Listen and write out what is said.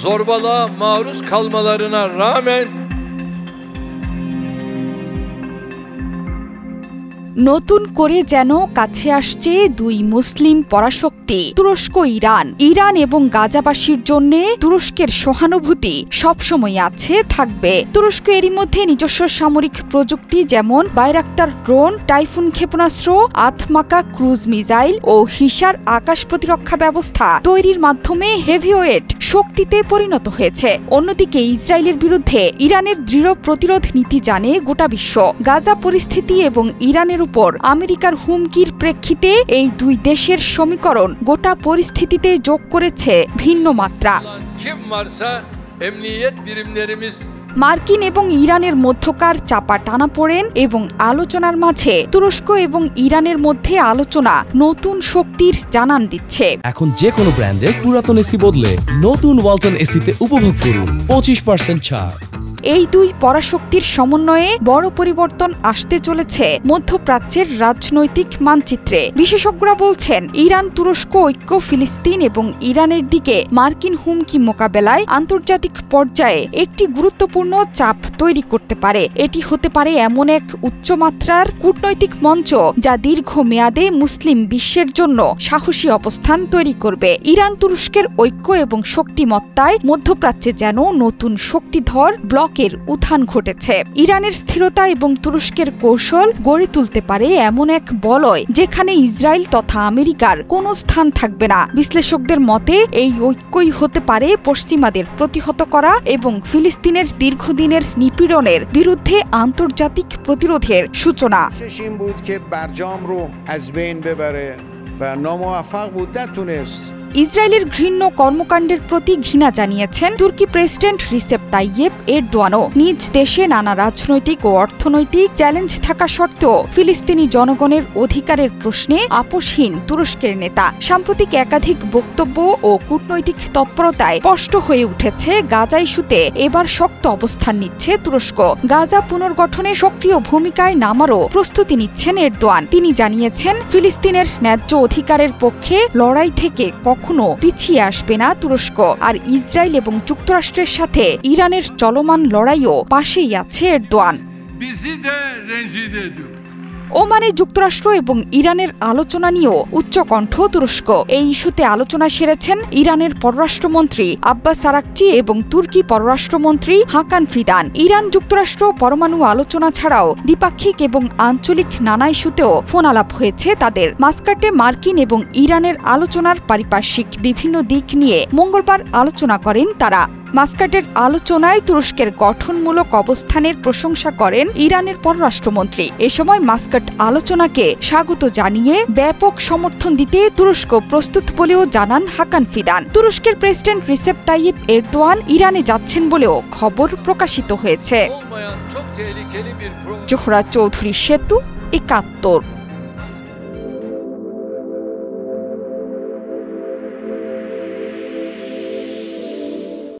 zorbalığa maruz kalmalarına rağmen নতুন করে যেন কাছে আসছে দুই মুসলিম পরাশক্তি তুরস্ক ইরান। ইরান এবং গাজাবাসীর জন্য তুরস্কের সহানুভূতি সবসময় আছে, থাকবে। তুরস্ক এরই মধ্যে নিজস্ব সামরিক প্রযুক্তি যেমন বাইরাক্তার ড্রোন, টাইফুন ক্ষেপণাস্ত্র, আথমাকা ক্রুজ মিসাইল ও হিসার আকাশ প্রতিরক্ষা ব্যবস্থা তৈরির মাধ্যমে হেভিওয়েট শক্তিতে পরিণত হয়েছে। অন্যদিকে ইসরায়েলের বিরুদ্ধে ইরানের দৃঢ় প্রতিরোধ নীতি জানে গোটা বিশ্ব। গাজা পরিস্থিতি এবং ইরানের উপর আমেরিকার হুমকির প্রেক্ষিতে এই দুই দেশের সমীকরণ গোটা পরিস্থিতিতে যোগ করেছে ভিন্ন মাত্রা। মার্কিন এবং ইরানের মধ্যকার চাপা টানাপোড়েন এবং আলোচনার মাঝে তুরস্ক এবং ইরানের মধ্যে আলোচনা নতুন শক্তির জানান দিচ্ছে। এখন যে কোনো ব্র্যান্ডের পুরাতন এসি বদলে নতুন ওয়ালটন এসিতে উপভোগ করুন 25% ছাড়। এই দুই পরাশক্তির সমন্বয়ে বড় পরিবর্তন আসতে চলেছে মধ্যপ্রাচ্যের রাজনৈতিক মানচিত্রে। বিশেষজ্ঞরা বলছেন, ইরান তুরস্ক ঐক্য ফিলিস্তিন এবং ইরানের দিকে মার্কিন হুমকি মোকাবেলায় আন্তর্জাতিক পর্যায়ে একটি গুরুত্বপূর্ণ চাপ তৈরি করতে পারে। এটি হতে পারে এমন এক উচ্চমাত্রার কূটনৈতিক মঞ্চ যা দীর্ঘমেয়াদে মুসলিম বিশ্বের জন্য সাহসী অবস্থান তৈরি করবে। ইরান তুরস্কের ঐক্য এবং শক্তিমত্তায় মধ্যপ্রাচ্যে যেন নতুন শক্তিধর ব্লক উত্থান ঘটেছে। ইরানের স্থিরতা এবং তুরস্কের কৌশল গড়ে তুলতে পারে এমন এক বলয় যেখানে ইসরায়েল তথা আমেরিকার কোনো স্থান থাকবে না। বিশ্লেষকদের মতে এই ঐক্যই হতে পারে পশ্চিমাদের প্রতিহত করা এবং ফিলিস্তিনের দীর্ঘদিনের নিপীড়নের বিরুদ্ধে আন্তর্জাতিক প্রতিরোধের সূচনা। ইসরায়েলের ঘৃণ্য কর্মকাণ্ডের প্রতি ঘৃণা জানিয়েছেন তুর্কি প্রেসিডেন্ট রিসেপ তাইয়েপ এরদোয়ানও। নিজ দেশে নানা রাজনৈতিক ও অর্থনৈতিক চ্যালেঞ্জ থাকা সত্ত্বেও ফিলিস্তিনি জনগণের অধিকারের প্রশ্নে আপোষহীন তুরস্কের নেতা। সাম্প্রতিক একাধিক বক্তব্য ও কূটনৈতিক তৎপরতায় স্পষ্ট হয়ে উঠেছে গাজা ইস্যুতে এবার শক্ত অবস্থান নিচ্ছে তুরস্ক। গাজা পুনর্গঠনে সক্রিয় ভূমিকায় নামারও প্রস্তুতি নিচ্ছেন এরদোয়ান। তিনি জানিয়েছেন, ফিলিস্তিনের ন্যায্য অধিকারের পক্ষে লড়াই থেকে কখনো পিছিয়ে আসবে না তুরস্ক। আর ইসরায়েল এবং যুক্তরাষ্ট্রের সাথে ইরানের চলমান লড়াইও পাশেই আছে এরদোয়ান। ওমানে যুক্তরাষ্ট্র এবং ইরানের আলোচনা নিয়েও উচ্চকণ্ঠ তুরস্ক। এই ইস্যুতে আলোচনা সেরেছেন ইরানের পররাষ্ট্রমন্ত্রী আব্বাস আরাকচি এবং তুর্কি পররাষ্ট্রমন্ত্রী হাকান ফিদান। ইরান যুক্তরাষ্ট্র পরমাণু আলোচনা ছাড়াও দ্বিপাক্ষিক এবং আঞ্চলিক নানা ইস্যুতেও ফোন আলাপ হয়েছে তাদের। মাস্কাটে মার্কিন এবং ইরানের আলোচনার পারিপার্শ্বিক বিভিন্ন দিক নিয়ে মঙ্গলবার আলোচনা করেন তারা। মাস্কাটের আলোচনায় তুরস্কের গঠনমূলক অবস্থানের প্রশংসা করেন ইরানের পররাষ্ট্রমন্ত্রী। এ সময় মাস্কাট আলোচনাকে স্বাগত জানিয়ে ব্যাপক সমর্থন দিতে তুরস্ক প্রস্তুত বলেও জানান হাকান ফিদান। তুরস্কের প্রেসিডেন্ট রিসেপ তাইয়েপ এরদোয়ান ইরানে যাচ্ছেন বলেও খবর প্রকাশিত হয়েছে। জোহরা চৌধুরী সেতু, ৭১।